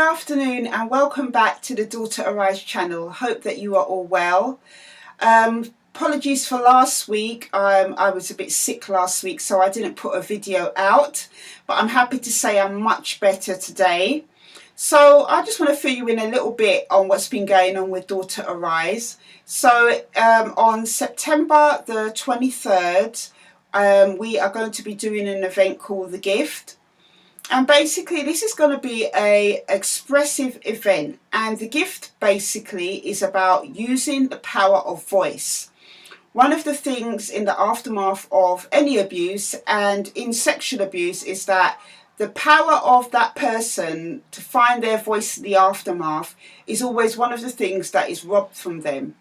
afternoon and welcome back to the Daughter Arise channel. Hope that you are all well. Apologies for last week. I was a bit sick last week, so I didn't put a video out, but I'm happy to say I'm much better today. So I just want to fill you in a little bit on what's been going on with Daughter Arise. So on September the 23rd, we are going to be doing an event called The Gift. And basically this is going to be a expressive event, and the gift basically is about using the power of voice. One of the things in the aftermath of any abuse and in sexual abuse is that the power of that person to find their voice in the aftermath is always one of the things that is robbed from them.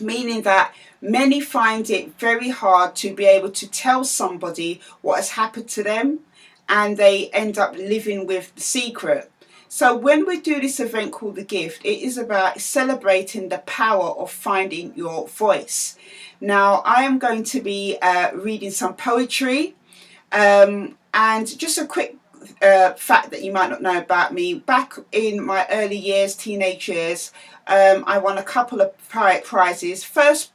Meaning that many find it very hard to be able to tell somebody what has happened to them, and they end up living with the secret. So when we do this event called The Gift, it is about celebrating the power of finding your voice. Now, I am going to be reading some poetry, and just a quick fact that you might not know about me. Back in my early years, teenage years, I won a couple of prizes. First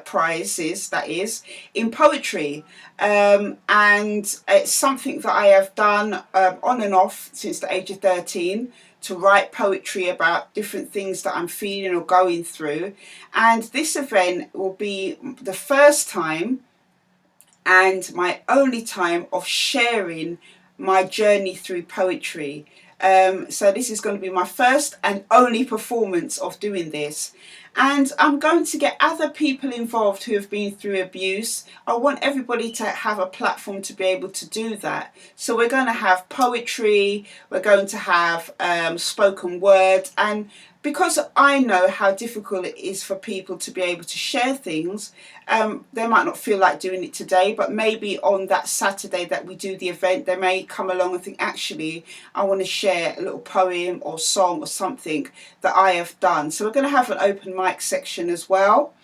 prizes, that is, in poetry, and it's something that I have done on and off since the age of 13, to write poetry about different things that I'm feeling or going through. And this event will be the first time and my only time of sharing my journey through poetry. So this is going to be my first and only performance of doing this, and I'm going to get other people involved who have been through abuse. I want everybody to have a platform to be able to do that. So we're going to have poetry, we're going to have spoken word, and because I know how difficult it is for people to be able to share things, they might not feel like doing it today, but maybe on that Saturday that we do the event, they may come along and think, actually, I want to share a little poem or song or something that I have done. So we're going to have an open mic section as well.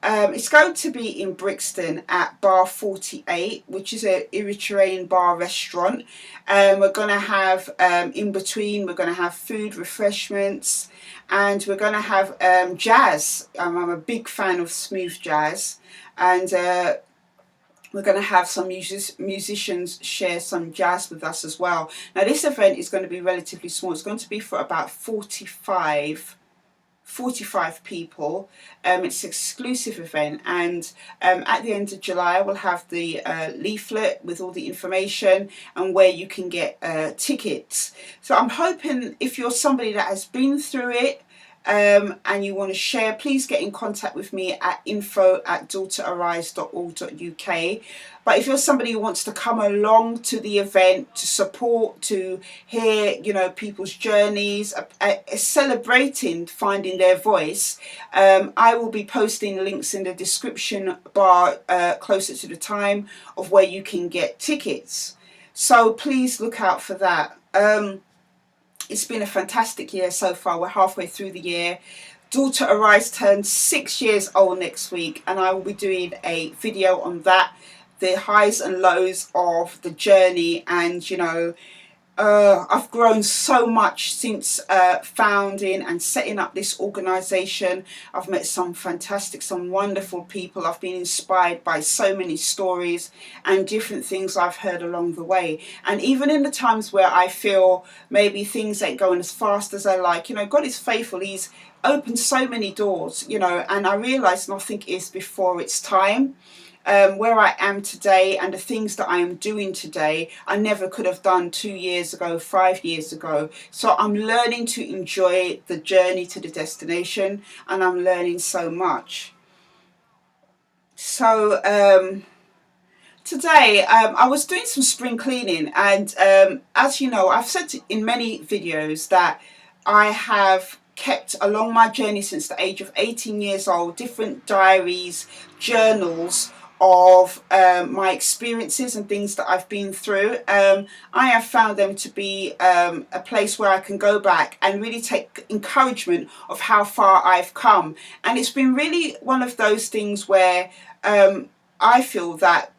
It's going to be in Brixton at Bar 48, which is a Eritrean bar restaurant. We're going to have, in between, we're going to have food, refreshments, and we're going to have jazz. I'm a big fan of smooth jazz, and we're going to have some musicians share some jazz with us as well. Now this event is going to be relatively small. It's going to be for about 45 people. It's an exclusive event, and at the end of July we'll have the leaflet with all the information and where you can get tickets. So I'm hoping if you're somebody that has been through it and you want to share, please get in contact with me at info@daughterarise.org.uk. But if you're somebody who wants to come along to the event, to support, to hear, you know, people's journeys, celebrating finding their voice, I will be posting links in the description bar closer to the time of where you can get tickets. So please look out for that. It's been a fantastic year so far. We're halfway through the year. Daughter Arise turns 6 years old next week, and I will be doing a video on that, the highs and lows of the journey. And you know, I've grown so much since founding and setting up this organisation. I've met some fantastic, some wonderful people. I've been inspired by so many stories and different things I've heard along the way. And even in the times where I feel maybe things ain't going as fast as I like, you know, God is faithful. He's opened so many doors, you know, and I realise nothing is before its time. Where I am today and the things that I am doing today, I never could have done 2 years ago, 5 years ago. So I'm learning to enjoy the journey to the destination, and I'm learning so much. So today I was doing some spring cleaning, and as you know, I've said in many videos that I have kept along my journey since the age of 18 years old different diaries, journals of my experiences and things that I've been through. I have found them to be a place where I can go back and really take encouragement of how far I've come. And it's been really one of those things where I feel that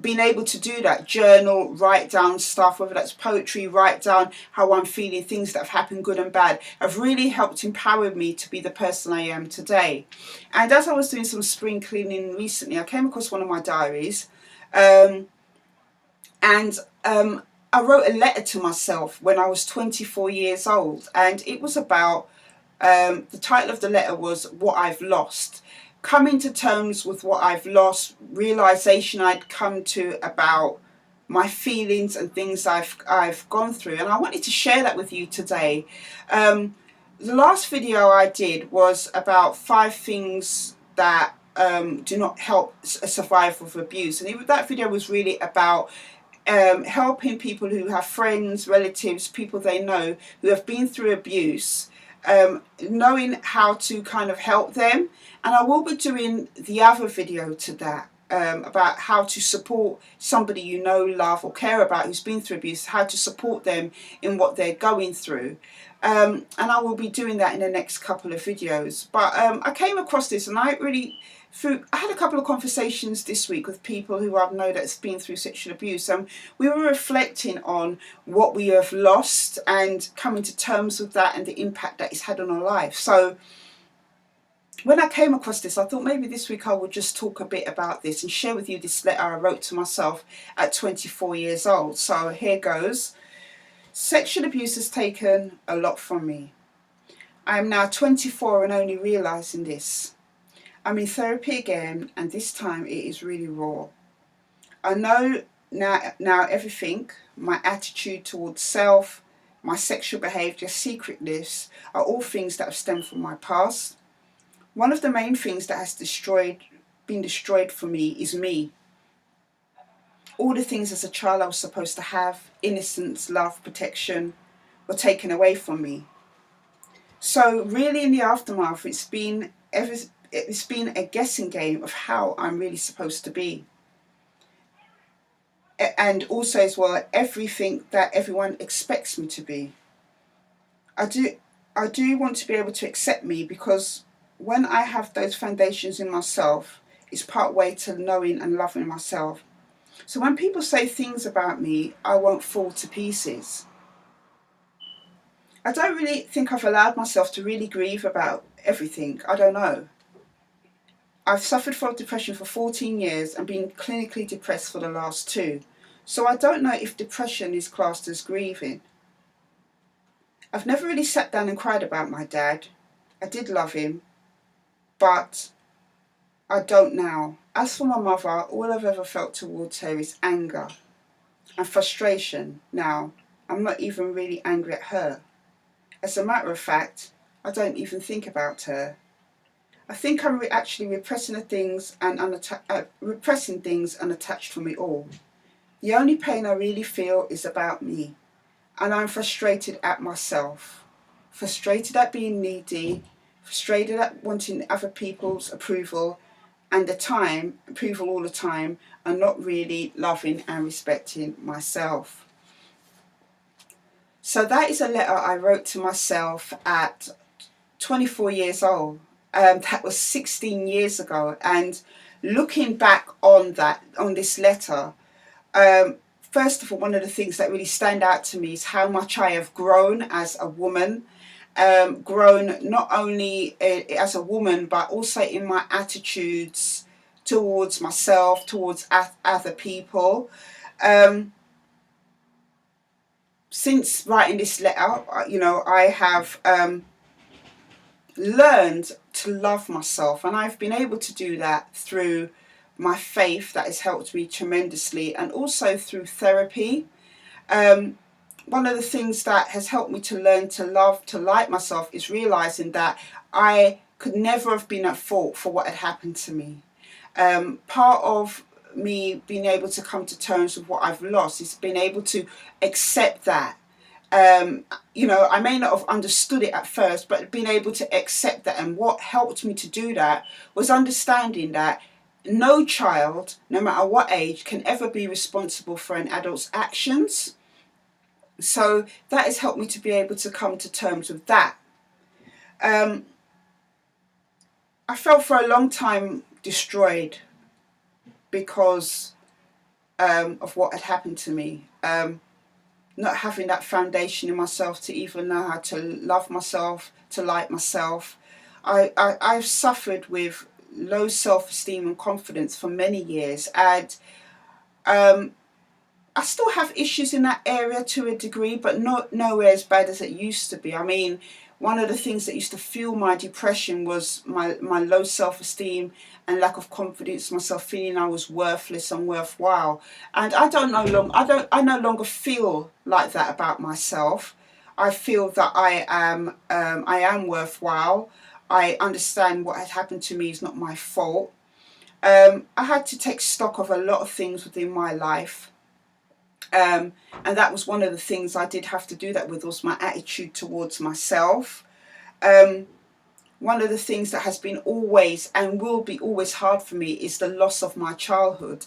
being able to do that, journal, write down stuff, whether that's poetry, write down how I'm feeling, things that have happened, good and bad, have really helped empower me to be the person I am today. And as I was doing some spring cleaning recently, I came across one of my diaries, um, and I wrote a letter to myself when I was 24 years old, and it was about, the title of the letter was What I've Lost. Coming to terms with what I've lost, realization I'd come to about my feelings and things I've gone through, and I wanted to share that with you today. The last video I did was about 5 things that do not help a survivor of abuse, and that video was really about helping people who have friends, relatives, people they know who have been through abuse, knowing how to kind of help them. And I will be doing the other video to that, about how to support somebody you know, love or care about who's been through abuse, how to support them in what they're going through. And I will be doing that in the next couple of videos. But I came across this, and I had a couple of conversations this week with people who I know that's been through sexual abuse, and we were reflecting on what we have lost and coming to terms with that and the impact that it's had on our life. So when I came across this, I thought maybe this week I would just talk a bit about this and share with you this letter I wrote to myself at 24 years old. So here goes. Sexual abuse has taken a lot from me. I am now 24 and only realising this. I'm in therapy again, and this time it is really raw. I know now everything, my attitude towards self, my sexual behaviour, secretness, are all things that have stemmed from my past. One of the main things that has been destroyed for me is me. All the things as a child I was supposed to have, innocence, love, protection, were taken away from me. So really in the aftermath, it's been a guessing game of how I'm really supposed to be. And also as well, everything that everyone expects me to be. I do want to be able to accept me, because when I have those foundations in myself, it's part way to knowing and loving myself. So when people say things about me, I won't fall to pieces. I don't really think I've allowed myself to really grieve about everything. I don't know. I've suffered from depression for 14 years and been clinically depressed for the last 2. So I don't know if depression is classed as grieving. I've never really sat down and cried about my dad. I did love him, but I don't now. As for my mother, all I've ever felt towards her is anger and frustration now. I'm not even really angry at her. As a matter of fact, I don't even think about her. I think I'm actually repressing things and unattached from it all. The only pain I really feel is about me, and I'm frustrated at myself. Frustrated at being needy, frustrated at wanting other people's approval all the time, and not really loving and respecting myself. So that is a letter I wrote to myself at 24 years old. That was 16 years ago. And looking back on this letter, first of all, one of the things that really stand out to me is how much I have grown as a woman. Grown not only as a woman, but also in my attitudes towards myself, towards other people. Since writing this letter, I have learned to love myself, and I've been able to do that through my faith that has helped me tremendously, and also through therapy. One of the things that has helped me to learn to love, to like myself, is realizing that I could never have been at fault for what had happened to me. Part of me being able to come to terms with what I've lost is being able to accept that. I may not have understood it at first, but being able to accept that. And what helped me to do that was understanding that no child, no matter what age, can ever be responsible for an adult's actions. So that has helped me to be able to come to terms with that. I felt for a long time destroyed because of what had happened to me. Not having that foundation in myself to even know how to love myself, to like myself. I've suffered with low self-esteem and confidence for many years, and um, I still have issues in that area to a degree, but not nowhere as bad as it used to be. I mean, one of the things that used to fuel my depression was my low self-esteem and lack of confidence in myself, feeling I was worthless and worthwhile. And I no longer feel like that about myself. I feel that I am worthwhile. I understand what had happened to me is not my fault. I had to take stock of a lot of things within my life. And that was one of the things I did have to do that with, was my attitude towards myself. Um, One of the things that has been always and will be always hard for me is the loss of my childhood.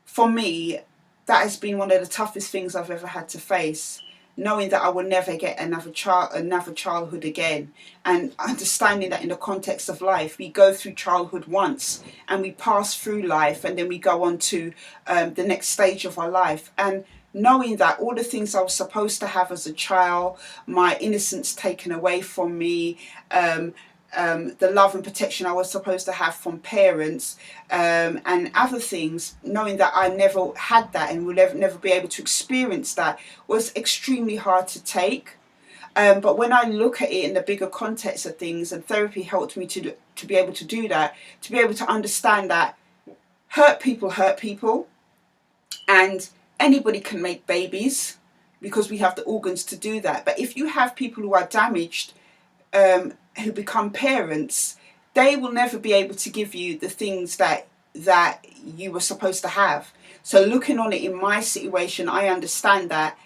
For me, that has been one of the toughest things I've ever had to face. Knowing that I will never get another childhood again, and understanding that in the context of life, we go through childhood once, and we pass through life, and then we go on to the next stage of our life. And knowing that all the things I was supposed to have as a child, my innocence taken away from me, um, the love and protection I was supposed to have from parents, and other things, knowing that I never had that and will never be able to experience that, was extremely hard to take. But when I look at it in the bigger context of things, and therapy helped me to be able to do that, to be able to understand that hurt people, and anybody can make babies because we have the organs to do that. But if you have people who are damaged, who become parents, they will never be able to give you the things that you were supposed to have. So looking on it in my situation, I understand that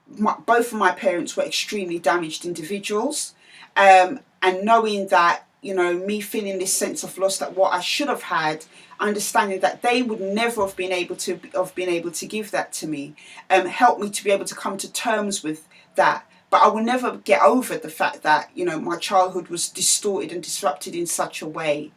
both of my parents were extremely damaged individuals, and knowing that, me feeling this sense of loss, that what I should have had, understanding that they would never have been able to give that to me, helped me to be able to come to terms with that. But I will never get over the fact that, my childhood was distorted and disrupted in such a way.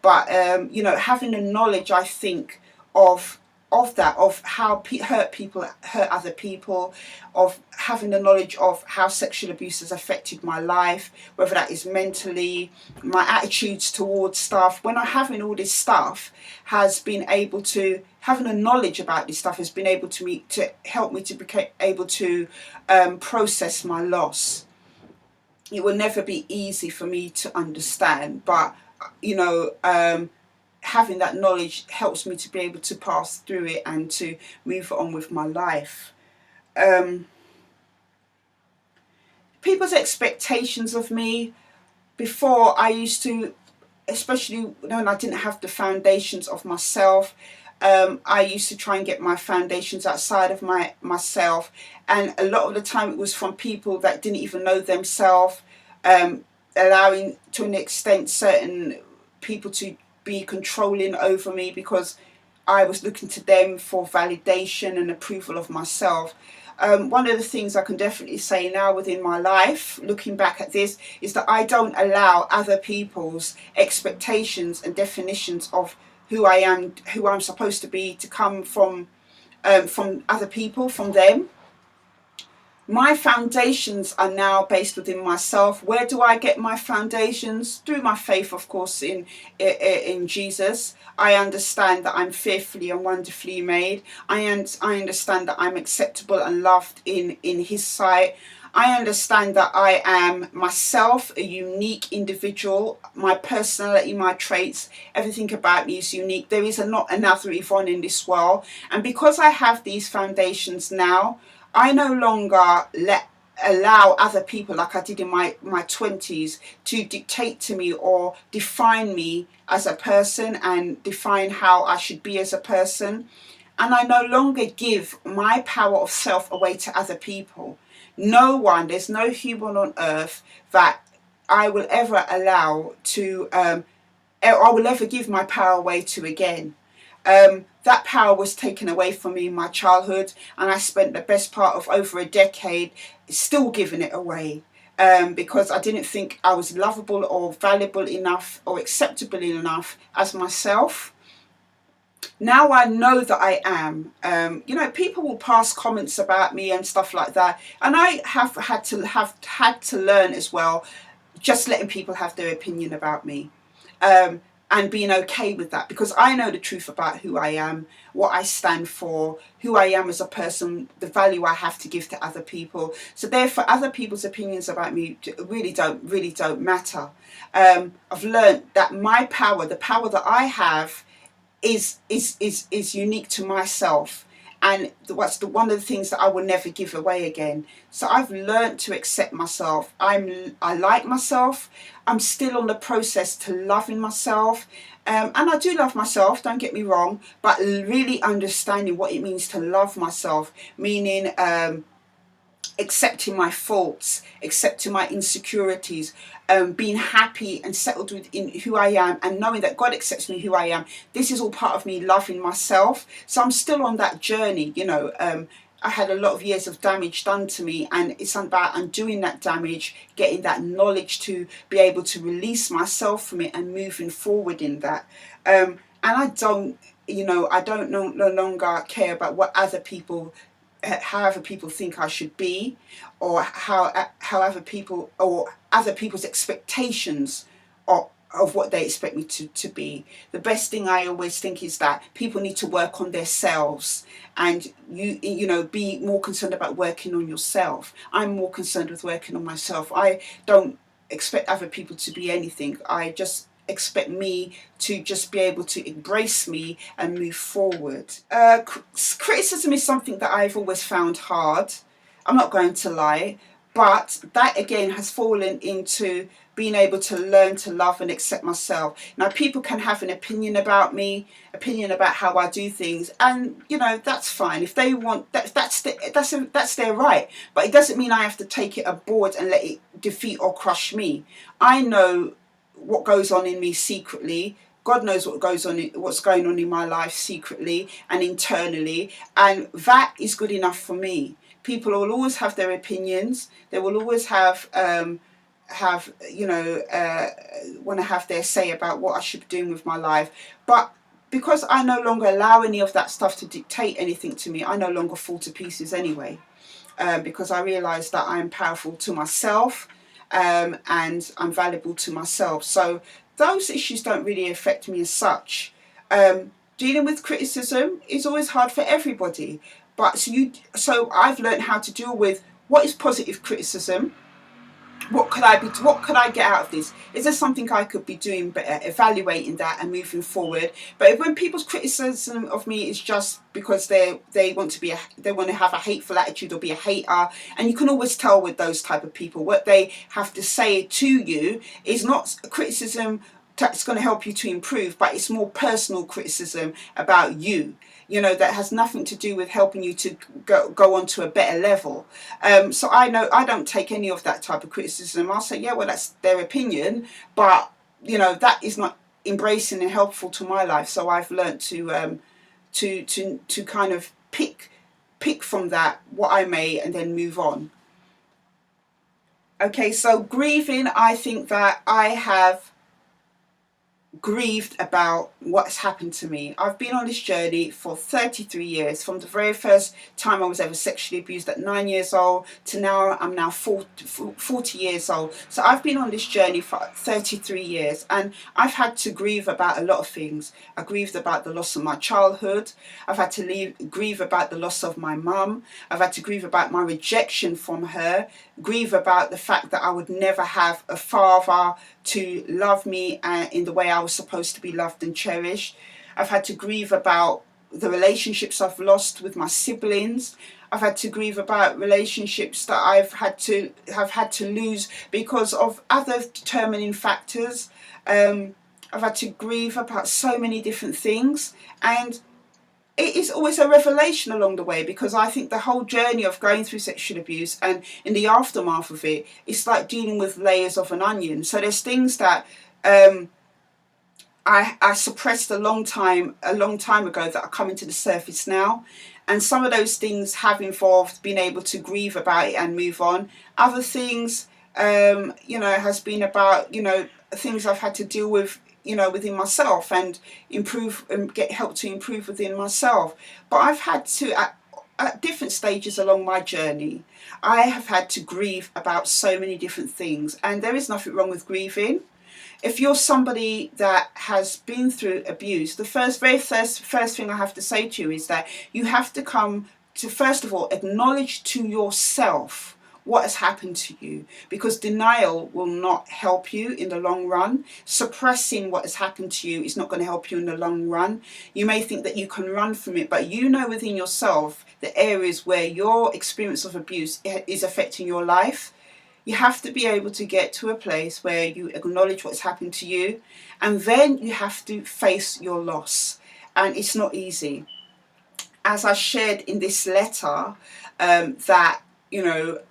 But having the knowledge, I think, of how hurt people hurt other people, of having the knowledge of how sexual abuse has affected my life, whether that is mentally, my attitudes towards stuff. When I having all this stuff, has been able to having a knowledge about this stuff has been able to help me to be able to process my loss. It will never be easy for me to understand, but you know. Having that knowledge helps me to be able to pass through it and to move on with my life. Um, People's expectations of me before, I used to, especially when I didn't have the foundations of myself, I used to try and get my foundations outside of myself, and a lot of the time it was from people that didn't even know themselves, allowing to an extent certain people to be controlling over me because I was looking to them for validation and approval of myself. One of the things I can definitely say now within my life, looking back at this, is that I don't allow other people's expectations and definitions of who I am, who I'm supposed to be, to come from other people, from them. My foundations are now based within myself. Where do I get my foundations? Through my faith, of course, in Jesus. I understand that I'm fearfully and wonderfully made. I understand that I'm acceptable and loved in His sight. I understand that I am myself, a unique individual. My personality, my traits, everything about me is unique. There is not another Yvonne in this world. And because I have these foundations now, I no longer allow other people, like I did in my 20s, to dictate to me or define me as a person and define how I should be as a person. And I no longer give my power of self away to other people. No one, there's no human on earth that I will ever allow to, I will ever give my power away to again. That power was taken away from me in my childhood, and I spent the best part of over a decade still giving it away, because I didn't think I was lovable or valuable enough or acceptable enough as myself. now I know that I am. You know, people will pass comments about me and stuff like that, and I have had to learn as well, just letting people have their opinion about me. Um, and being okay with that, because I know the truth about who I am, what I stand for, who I am as a person, the value I have to give to other people. So therefore, other people's opinions about me really don't matter. I've learned that my power, the power that I have, is unique to myself, and what's the one of the things that I will never give away again. So I've learned to accept myself. I like myself. I'm still on the process to loving myself, and I do love myself, don't get me wrong, but really understanding what it means to love myself, meaning accepting my faults, accepting my insecurities, being happy and settled within who I am, and knowing that God accepts me who I am. This is all part of me loving myself. So I'm still on that journey, you know. I had a lot of years of damage done to me, and it's about undoing that damage, getting that knowledge to be able to release myself from it and moving forward in that. And I don't, you know, I don't no longer care about what other people, however people think I should be, or however people or other people's expectations of what they expect me to be. The best thing I always think is that people need to work on themselves, and you know, be more concerned about working on yourself. I'm more concerned with working on myself. I don't expect other people to be anything. I just expect me to just be able to embrace me and move forward. Criticism is something that I've always found hard. I'm not going to lie, but that again has fallen into being able to learn to love and accept myself. Now, people can have an opinion about me, opinion about how I do things, and you know, that's fine. If they want that, that's their right. But it doesn't mean I have to take it aboard and let it defeat or crush me. I know what goes on in me secretly. God knows what's going on in my life secretly and internally, and that is good enough for me. People will always have their opinions. They will always have you know, want to have their say about what I should be doing with my life. But because I no longer allow any of that stuff to dictate anything to me, I no longer fall to pieces anyway. Because I realise that I'm powerful to myself, and I'm valuable to myself. So those issues don't really affect me as such. Dealing with criticism is always hard for everybody, but so I've learned how to deal with what is positive criticism. What could I get out of this? Is there something I could be doing better? Evaluating that and moving forward. But when people's criticism of me is just because they want to they want to have a hateful attitude or be a hater, and you can always tell with those type of people, what they have to say to you is not criticism that's going to help you to improve, but it's more personal criticism about you, you know, that has nothing to do with helping you to go on to a better level. So I know I don't take any of that type of criticism. I'll say, yeah, well, that's their opinion, but you know, that is not embracing and helpful to my life. So I've learned to kind of pick from that what I may, and then move on. Okay, so grieving, I think that I have grieved about what's happened to me. I've been on this journey for 33 years, from the very first time I was ever sexually abused at 9 years old to now I'm now 40 years old. So I've been on this journey for 33 years, and I've had to grieve about a lot of things. I grieved about the loss of my childhood. I've had to grieve about the loss of my mum. I've had to grieve about my rejection from her, grieve about the fact that I would never have a father to love me in the way I was supposed to be loved and cherished. I've had to grieve about the relationships I've lost with my siblings. I've had to grieve about relationships that have had to lose because of other determining factors. I've had to grieve about so many different things, and it is always a revelation along the way, because I think the whole journey of going through sexual abuse and in the aftermath of it, it's like dealing with layers of an onion. So there's things that I suppressed a long time ago that are coming to the surface now, and some of those things have involved being able to grieve about it and move on. Other things, you know, has been about, you know, things I've had to deal with within myself, and improve and get help to improve within myself. But I've had to, at different stages along my journey, I have had to grieve about so many different things, and there is nothing wrong with grieving. If you're somebody that has been through abuse, the first thing I have to say to you is that you have to come to, first of all, acknowledge to yourself what has happened to you, because denial will not help you in the long run. Suppressing what has happened to you is not going to help you in the long run. You may think that you can run from it, but you know within yourself the areas where your experience of abuse is affecting your life. You have to be able to get to a place where you acknowledge what's happened to you, and then you have to face your loss. And it's not easy. As I shared in this letter, that it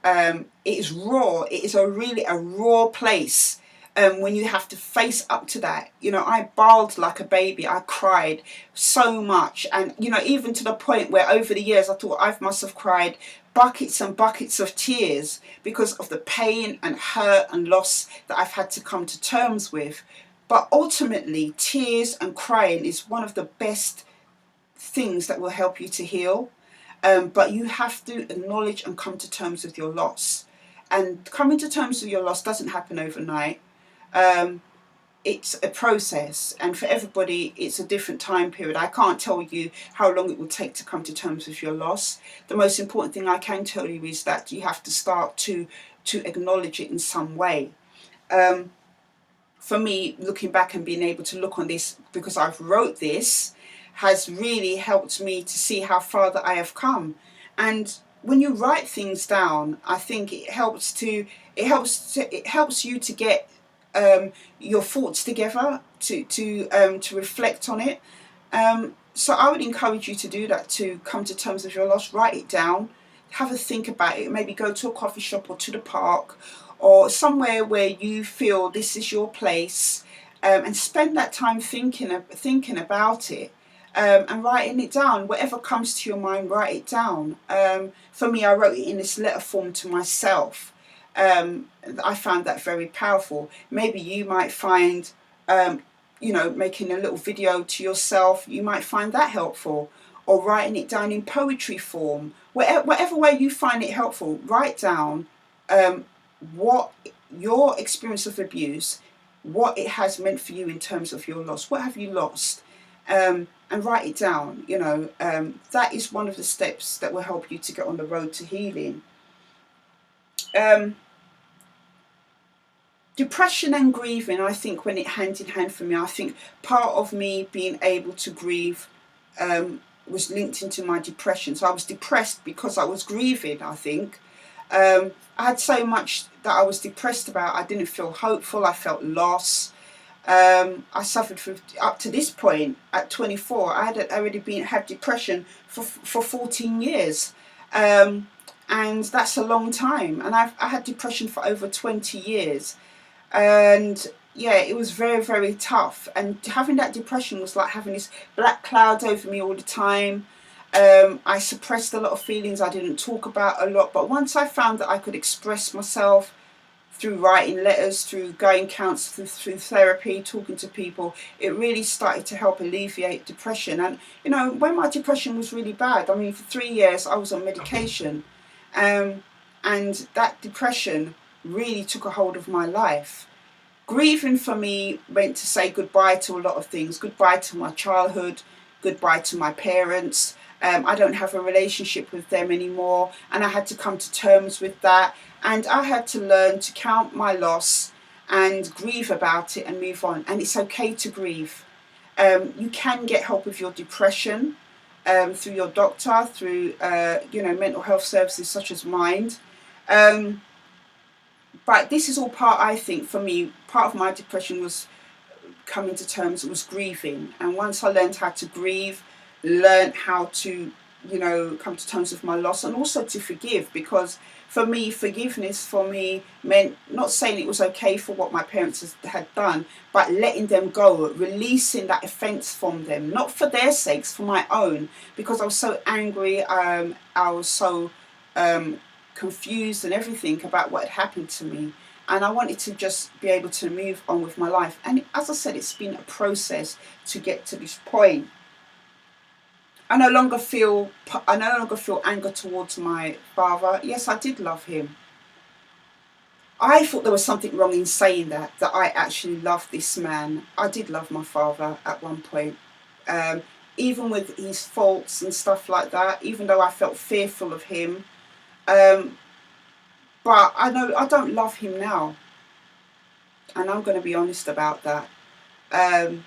is raw. It is really a raw place. When you have to face up to that, I bawled like a baby. I cried so much, and even to the point where over the years I thought I must have cried buckets and buckets of tears because of the pain and hurt and loss that I've had to come to terms with. But ultimately, tears and crying is one of the best things that will help you to heal. But you have to acknowledge and come to terms with your loss. And coming to terms with your loss doesn't happen overnight. It's a process, and for everybody it's a different time period. I can't tell you how long it will take to come to terms with your loss. The most important thing I can tell you is that you have to start to acknowledge it in some way. For me, looking back and being able to look on this, because I've wrote this, has really helped me to see how far that I have come. And when you write things down, I think it helps you to get your thoughts together, to reflect on it. So I would encourage you to do that, to come to terms with your loss. Write it down, have a think about it, maybe go to a coffee shop or to the park or somewhere where you feel this is your place, and spend that time thinking about it. And writing it down. Whatever comes to your mind, write it down. For me, I wrote it in this letter form to myself. I found that very powerful. Maybe you might find, making a little video to yourself, you might find that helpful, or writing it down in poetry form. Whatever way you find it helpful, write down what your experience of abuse, what it has meant for you in terms of your loss. What have you lost? And write it down. That is one of the steps that will help you to get on the road to healing. Depression and grieving, I think, went hand in hand for me. I think part of me being able to grieve was linked into my depression. So I was depressed because I was grieving, I think. I had so much that I was depressed about. I didn't feel hopeful. I felt lost. I suffered up to this point at 24. I had already had depression for 14 years. And that's a long time. And I had depression for over 20 years. And yeah, it was very, very tough. And having that depression was like having this black cloud over me all the time. I suppressed a lot of feelings. I didn't talk about a lot. But once I found that I could express myself through writing letters, through going counselling, through therapy, talking to people, it really started to help alleviate depression. And, when my depression was really bad, for 3 years I was on medication. And that depression really took a hold of my life. Grieving for me meant to say goodbye to a lot of things. Goodbye to my childhood, goodbye to my parents. I don't have a relationship with them anymore, and I had to come to terms with that. And I had to learn to count my loss and grieve about it and move on. And it's okay to grieve. You can get help with your depression through your doctor, through mental health services such as Mind. But this is all part, I think, for me, part of my depression was coming to terms, was grieving. And once I learned how to grieve, learned how to, come to terms with my loss, and also to forgive, because for me, forgiveness for me meant not saying it was okay for what my parents had done, but letting them go, releasing that offence from them, not for their sakes, for my own, because I was so angry, I was so confused and everything about what had happened to me. and I wanted to just be able to move on with my life. And as I said, it's been a process to get to this point. I no longer feel anger towards my father. Yes, I did love him. I thought there was something wrong in saying that I actually loved this man. I did love my father at one point. Um, Even with his faults and stuff like that, even though I felt fearful of him. Um, but I know I don't love him now. And I'm going to be honest about that. Um,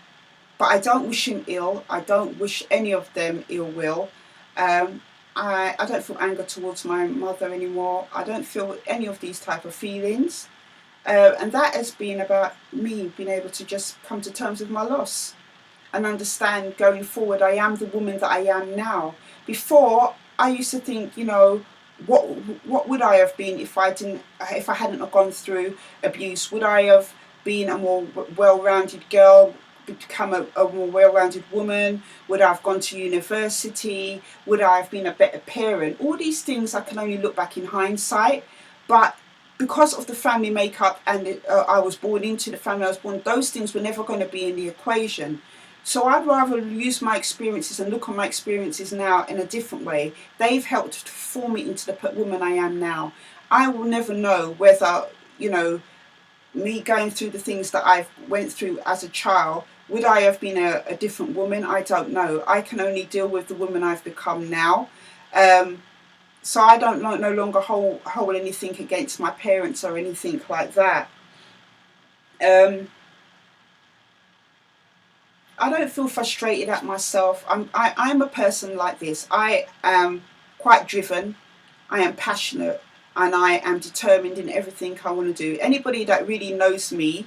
but I don't wish him ill. I don't wish any of them ill will. Um, I don't feel anger towards my mother anymore. I don't feel any of these type of feelings. And that has been about me being able to just come to terms with my loss and understand going forward I am the woman that I am now. Before, I used to think, what would I have been if I hadn't have gone through abuse? Would I have been a more well-rounded girl, become a more well-rounded woman? Would I have gone to university? Would I have been a better parent? All these things I can only look back in hindsight, but because of the family makeup and I was born into the family I was born, those things were never going to be in the equation. So I'd rather use my experiences and look on my experiences now in a different way. They've helped to form me into the woman I am now. I will never know whether, me going through the things that I've went through as a child, would I have been a different woman? I don't know. I can only deal with the woman I've become now. So I don't no longer hold anything against my parents or anything like that. I don't feel frustrated at myself. I'm a person like this. I am quite driven. I am passionate, and I am determined in everything I want to do. Anybody that really knows me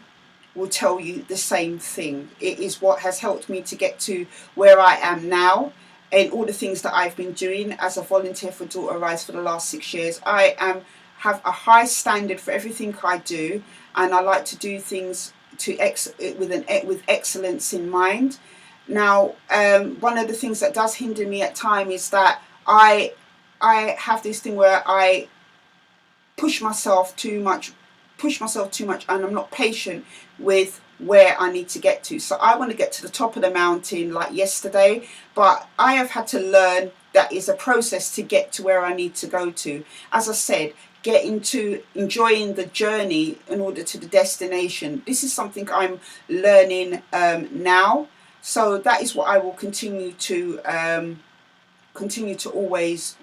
will tell you the same thing. It is what has helped me to get to where I am now, and all the things that I've been doing as a volunteer for Daughter Rise for the last 6 years. Have a high standard for everything I do, and I like to do things with excellence in mind. Now, one of the things that does hinder me at times is that I have this thing where I push myself too much, and I'm not patient with where I need to get to. So I want to get to the top of the mountain like yesterday, but I have had to learn that it's a process to get to where I need to go to. As I said, get into enjoying the journey in order to the destination. This is something I'm learning now. So that is what I will continue to always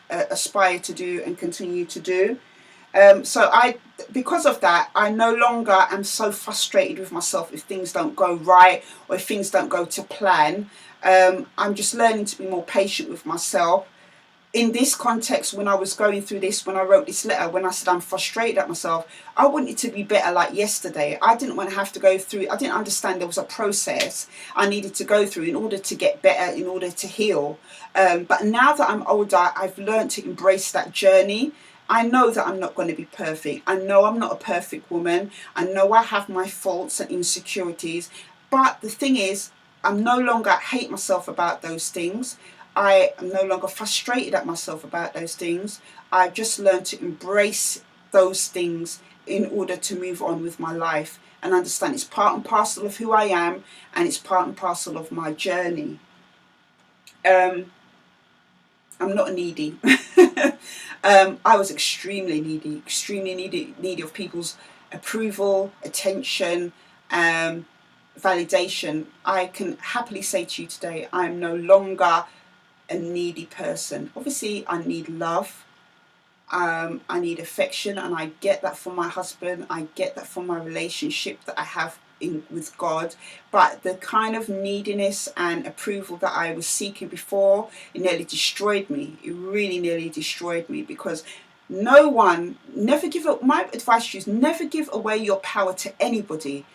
aspire to do and continue to do. Because of that, I no longer am so frustrated with myself if things don't go right or if things don't go to plan. I'm just learning to be more patient with myself. In this context, when I was going through this, when I wrote this letter, when I said I'm frustrated at myself, I wanted it to be better like yesterday. I didn't want to have to go through, I didn't understand there was a process I needed to go through in order to get better, in order to heal. But now that I'm older, I've learned to embrace that journey. I know that I'm not going to be perfect. I know I'm not a perfect woman. I know I have my faults and insecurities. But the thing is, I'm no longer hate myself about those things. I am no longer frustrated at myself about those things. I've just learned to embrace those things in order to move on with my life and understand it's part and parcel of who I am, and it's part and parcel of my journey. I'm not needy. I was extremely needy of people's approval, attention, validation. I can happily say to you today, I'm no longer a needy person. Obviously, I need love. I need affection, and I get that from my husband. I get that from my relationship that I have with God. But the kind of neediness and approval that I was seeking before, it nearly destroyed me. It really nearly destroyed me, because never give up. My advice to you is never give away your power to anybody.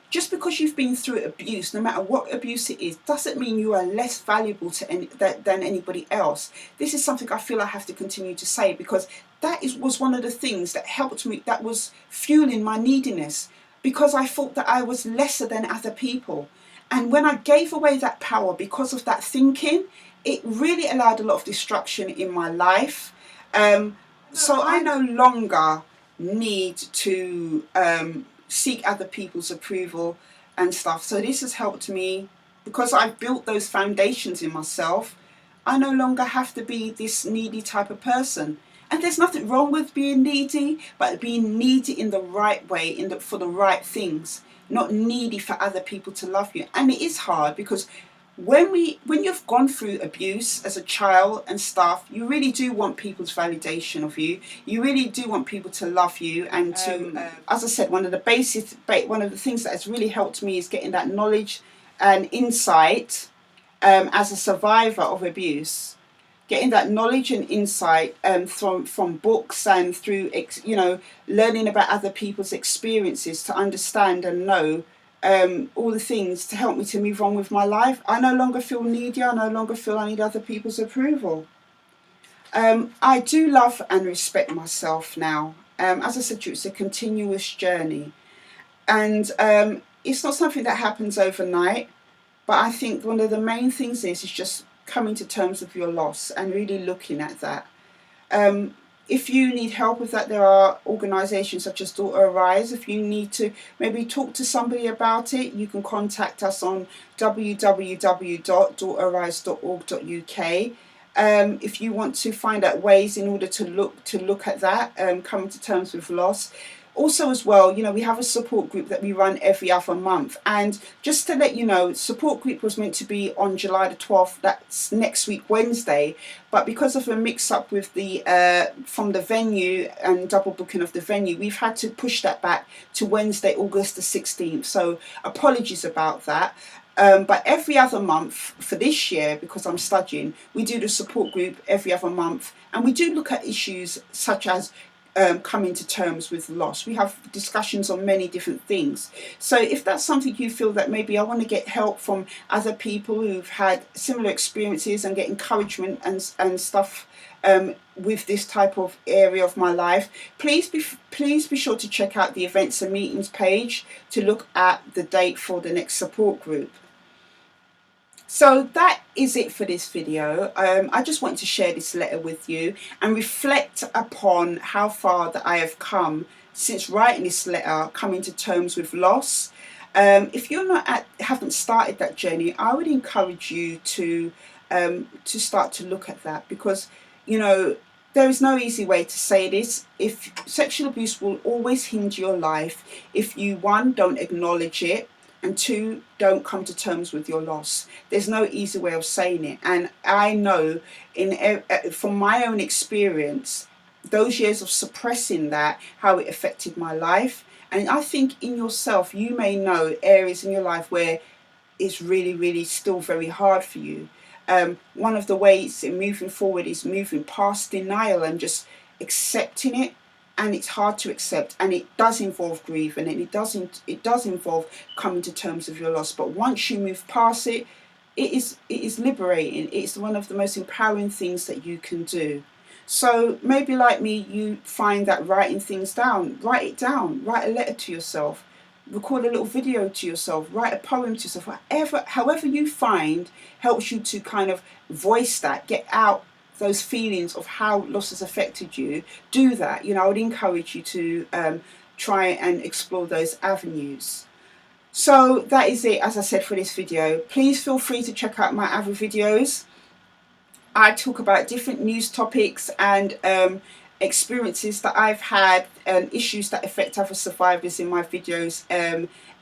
Just because you've been through abuse, no matter what abuse it is, doesn't mean you are less valuable than anybody else. This is something I feel I have to continue to say, because that was one of the things that helped me, that was fueling my neediness, because I thought that I was lesser than other people. And when I gave away that power because of that thinking, it really allowed a lot of destruction in my life. So I no longer need to seek other people's approval and stuff. So this has helped me because I've built those foundations in myself. I no longer have to be this needy type of person. And there's nothing wrong with being needy, but being needy in the right way, for the right things, not needy for other people to love you. And it is hard because when you've gone through abuse as a child and stuff, you really do want people's validation of you. You really do want people to love you and to, as I said, one of the things that has really helped me is getting that knowledge and insight as a survivor of abuse. Getting that knowledge and insight from books and through learning about other people's experiences to understand and know all the things to help me to move on with my life. I no longer feel needy. I no longer feel I need other people's approval. I do love and respect myself now. As I said to you, it's a continuous journey. And it's not something that happens overnight. But I think one of the main things is just coming to terms with your loss and really looking at that. If you need help with that, there are organisations such as Daughter Arise. If you need to maybe talk to somebody about it, you can contact us on www.daughterarise.org.uk. If you want to find out ways in order to look at that, coming to terms with loss. Also as well, we have a support group that we run every other month. And just to let you know, support group was meant to be on July the 12th. That's next week, Wednesday. But because of a mix-up with from the venue and double booking of the venue, we've had to push that back to Wednesday, August the 16th. So apologies about that. But every other month for this year, because I'm studying, we do the support group every other month. And we do look at issues such as coming to terms with loss. We have discussions on many different things. So if that's something you feel that maybe I want to get help from other people who've had similar experiences and get encouragement and stuff with this type of area of my life, please be sure to check out the events and meetings page to look at the date for the next support group. So that is it for this video. I just want to share this letter with you and reflect upon how far that I have come since writing this letter, coming to terms with loss. If you're haven't started that journey, I would encourage you to start to look at that, because there is no easy way to say this. If sexual abuse will always hinder your life if you, one, don't acknowledge it, and two, don't come to terms with your loss. There's no easy way of saying it. And I know from my own experience, those years of suppressing that, how it affected my life. And I think in yourself, you may know areas in your life where it's really, really still very hard for you. One of the ways in moving forward is moving past denial and just accepting it. And it's hard to accept, and it does involve grieving, and it does involve coming to terms with your loss. But once you move past it, it is liberating. It's one of the most empowering things that you can do. So maybe like me, you find that writing things down, write it down, write a letter to yourself, record a little video to yourself, write a poem to yourself, however you find helps you to kind of voice that, get out those feelings of how loss has affected you. Do that. I would encourage you to try and explore those avenues. So that is it, as I said, for this video. Please feel free to check out my other videos. I talk about different news topics and experiences that I've had and issues that affect other survivors in my videos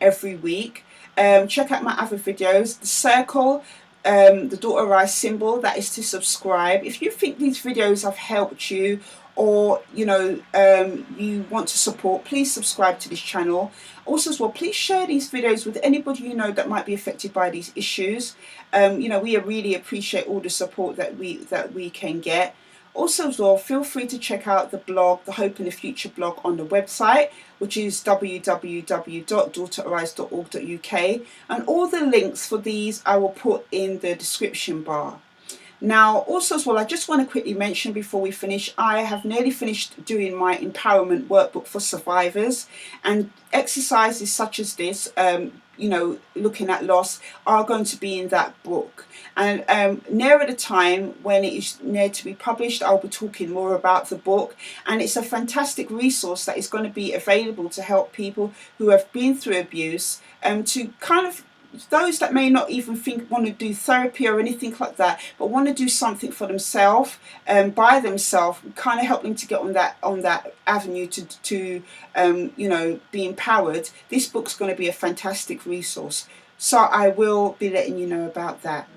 every week. Check out my other videos. The circle, the Daughter Arise symbol, that is to subscribe. If you think these videos have helped you, or you want to support, please subscribe to this channel. Also as well, please share these videos with anybody you know that might be affected by these issues. We really appreciate all the support that we can get. Also as well, feel free to check out the blog, the Hope in the Future blog, on the website, which is www.daughterarise.org.uk, and all the links for these I will put in the description bar. Now, also as well, I just want to quickly mention before we finish, I have nearly finished doing my empowerment workbook for survivors, and exercises such as this, you know, looking at loss, are going to be in that book. And nearer the time when it is near to be published, I'll be talking more about the book. And it's a fantastic resource that is going to be available to help people who have been through abuse, to kind of, those that may not even want to do therapy or anything like that, but want to do something for themselves, by themselves, kind of help them to get on that avenue to you know, be empowered. This book's going to be a fantastic resource, so I will be letting you know about that.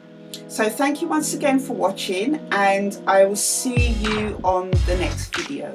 So thank you once again for watching, and I will see you on the next video.